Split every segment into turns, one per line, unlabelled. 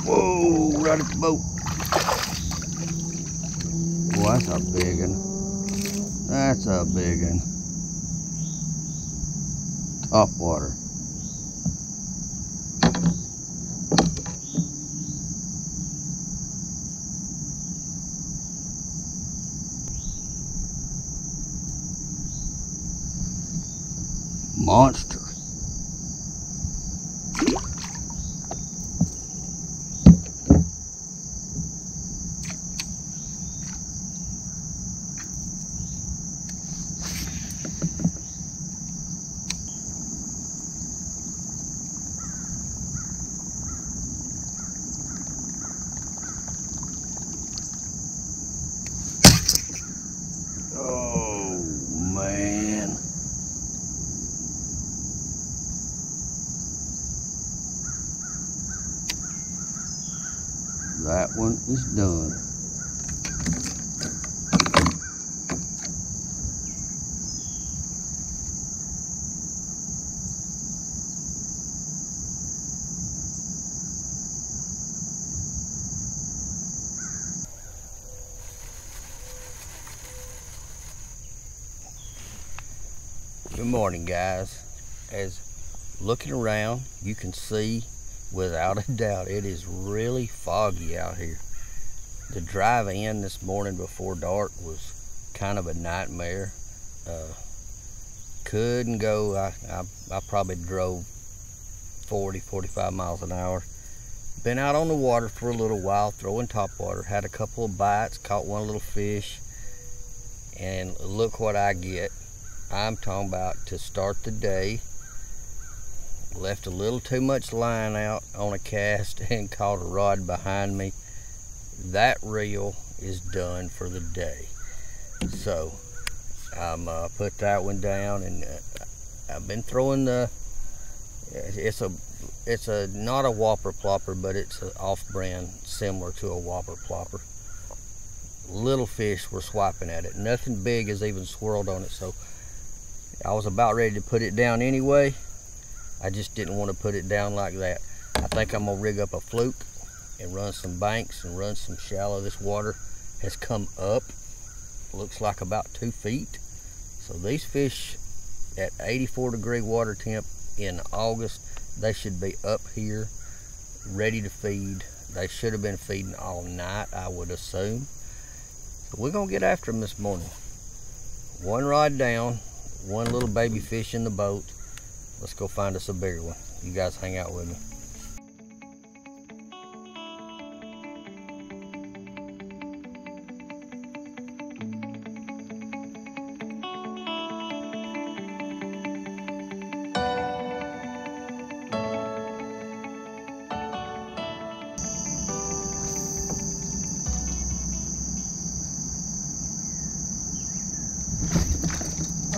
Whoa, right at the boat. Boy, that's a big one. That's a big one. Top water. Monster. Oh man. That one is done. Good morning, guys. As looking around, you can see without a doubt it is really foggy out here. The drive in this morning before dark was kind of a nightmare. Couldn't go. I probably drove 40-45 miles an hour. Been out on the water for a little while throwing topwater. Had a couple of bites, caught one little fish, and look what I get. I'm talking about to start the day. Left a little too much line out on a cast and caught a rod behind me. That reel is done for the day. So I'm put that one down, and I've been throwing the. It's a not a whopper plopper, but it's an off-brand similar to a whopper plopper. Little fish were swiping at it. Nothing big has even swirled on it, so I was about ready to put it down anyway. I just didn't want to put it down like that. I think I'm gonna rig up a fluke and run some banks and run some shallow. This water has come up, looks like about 2 feet. So these fish at 84-degree water temp in August, they should be up here ready to feed. They should have been feeding all night, I would assume. So we're gonna get after them this morning. One rod down, one little baby fish in the boat. Let's go find us a bigger one. You guys hang out with me.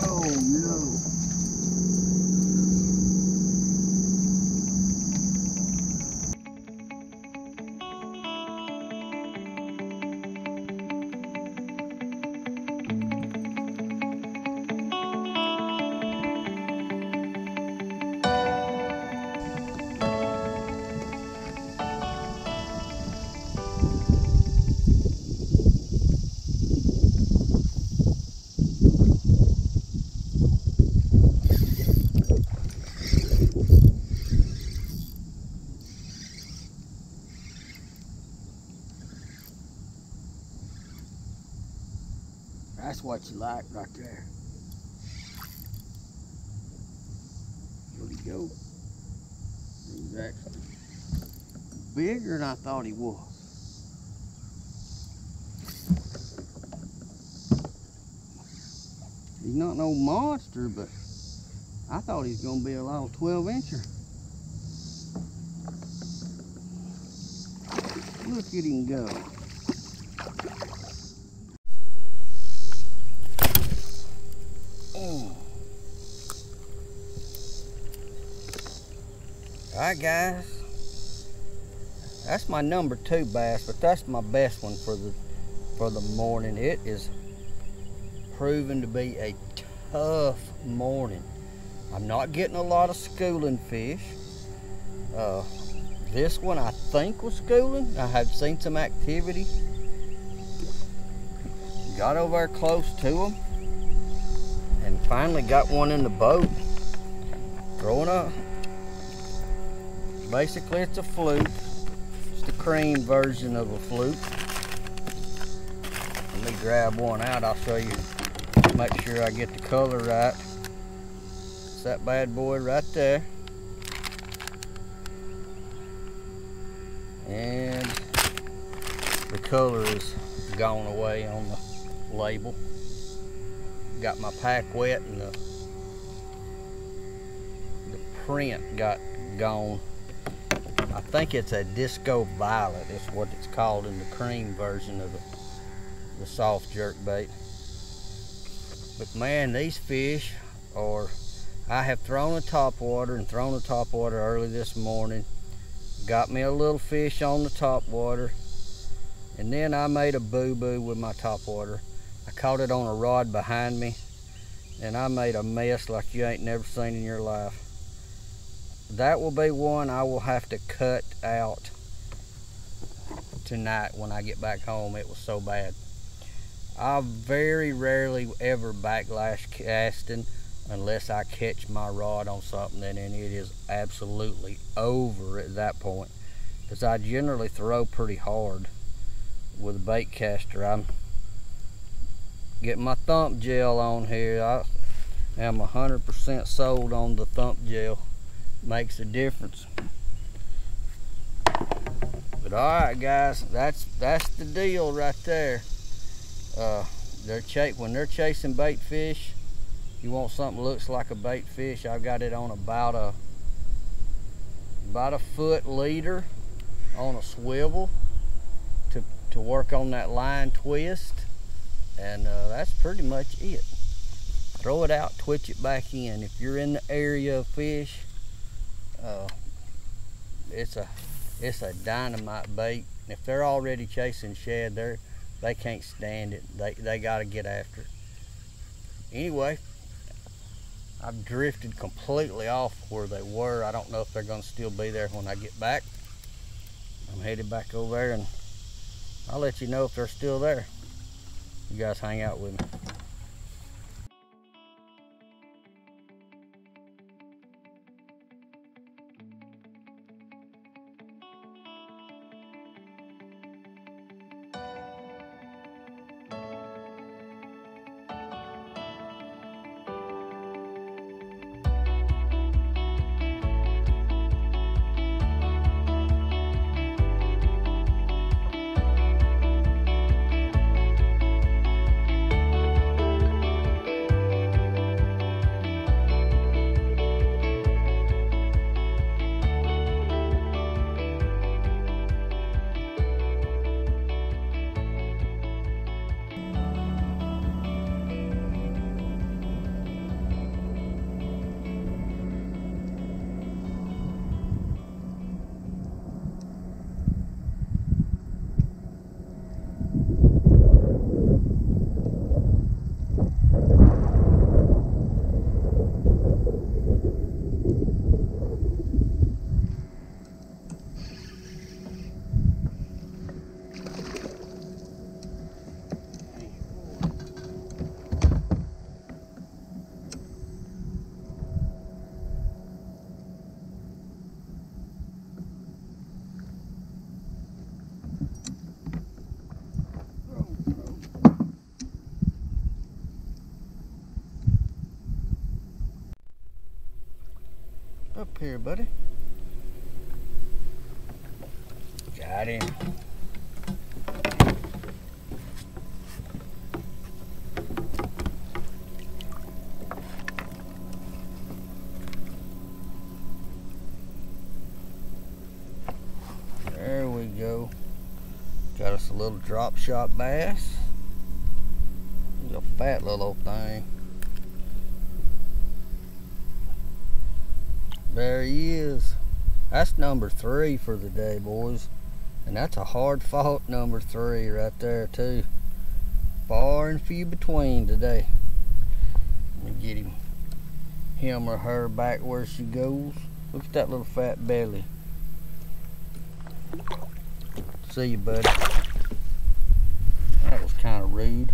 Oh no. That's what you like right there. Where'd he go? He was actually bigger than I thought he was. He's not no monster, but I thought he was gonna be a little 12-incher. Look at him go. Alright guys, that's my number 2 bass, but that's my best one for the morning. It is proven to be a tough morning. I'm not getting a lot of schooling fish. This one I think was schooling. I have seen some activity. Got over there close to him and finally got one in the boat. Throwing a, basically it's a fluke. It's the cream version of a fluke. Let me grab one out. I'll show you, make sure I get the color right. It's that bad boy right there. And the color is gone away on the label. Got my pack wet and the print got gone. I think it's a disco violet is what it's called in the cream version of the soft jerk bait. But man, these fish are, I have thrown a topwater and thrown a topwater early this morning. Got me a little fish on the topwater, and then I made a boo-boo with my topwater. I caught it on a rod behind me, and I made a mess like you ain't never seen in your life. That will be one I will have to cut out tonight when I get back home. It was so bad. I very rarely ever backlash casting unless I catch my rod on something, and then it is absolutely over at that point, because I generally throw pretty hard with a bait caster. I'm getting my thump gel on here. I am 100% sold on the thump gel. Makes a difference. But all right, guys, that's the deal right there. When they're chasing bait fish, you want something that looks like a bait fish. I've got it on about a foot leader on a swivel to work on that line twist, and that's pretty much it. Throw it out, twitch it back in. If you're in the area of fish, it's a dynamite bait. If they're already chasing shad, they can't stand it. They got to get after it. Anyway, I've drifted completely off where they were. I don't know if they're going to still be there when I get back. I'm headed back over there, and I'll let you know if they're still there. You guys hang out with me. Up here, buddy. Got him. There we go. Got us a little drop shot bass. He's a fat little old thing. There he is. That's number 3 for the day, boys. And that's a hard fought number 3 right there too. Far and few between today. Let me get him or her back where she goes. Look at that little fat belly. See you, buddy. That was kind of rude.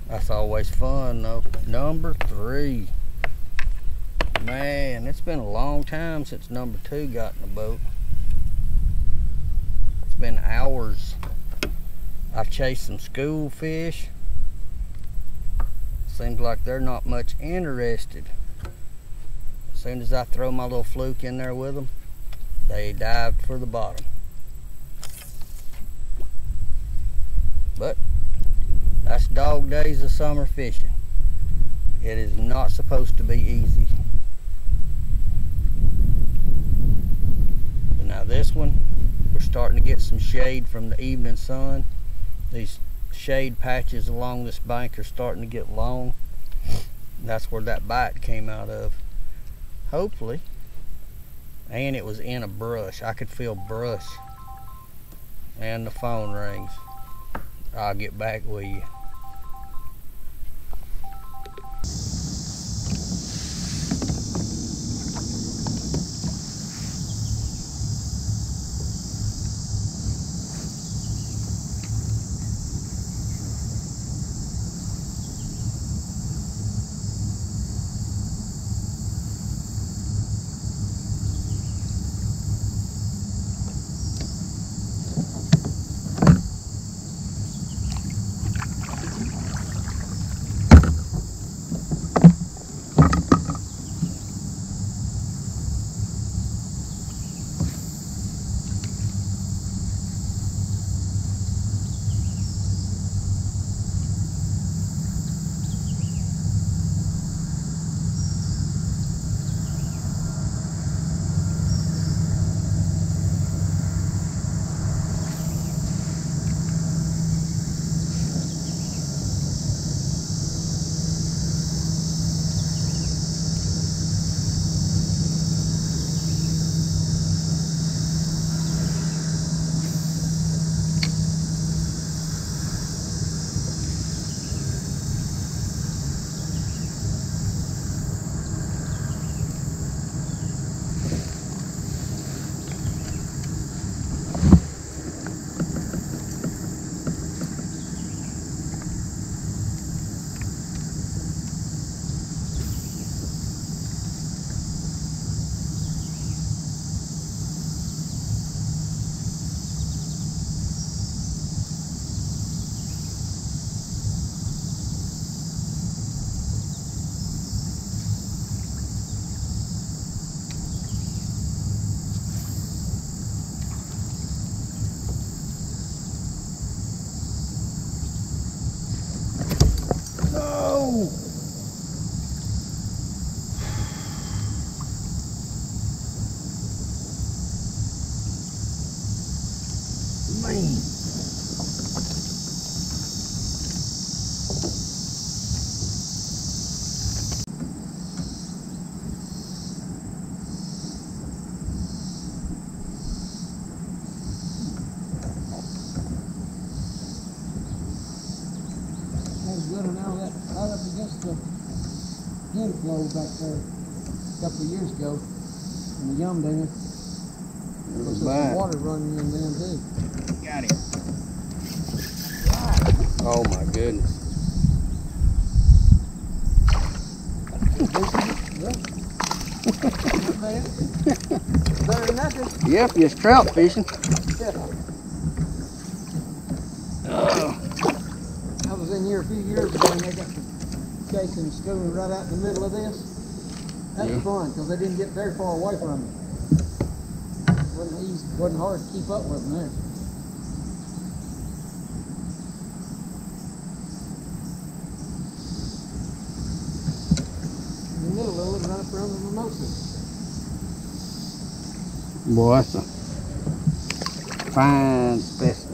That's always fun though. Number 3. Man, it's been a long time since number 2 got in the boat. It's been hours. I've chased some school fish. Seems like they're not much interested. As soon as I throw my little fluke in there with them, they dived for the bottom. But that's dog days of summer fishing. It is not supposed to be easy. But now this one, we're starting to get some shade from the evening sun. These shade patches along this bank are starting to get long. That's where that bite came out of. Hopefully. And it was in a brush. I could feel brush. And the phone rings. I'll get back with you.
Right up against the head flow back there a couple of years ago in the Yum Dinger. There's some water running in there too.
Got him. Oh my goodness.
Better than nothing.
Yep, just trout fishing.
Yeah. I was in here a few years ago and they got the chasing schooner right out in the middle of this. That was fun because they didn't get very far away from me. Wasn't easy, wasn't hard to keep up with them there. In the middle of it, right up around the mimosas.
Boy, that's a fine specimen.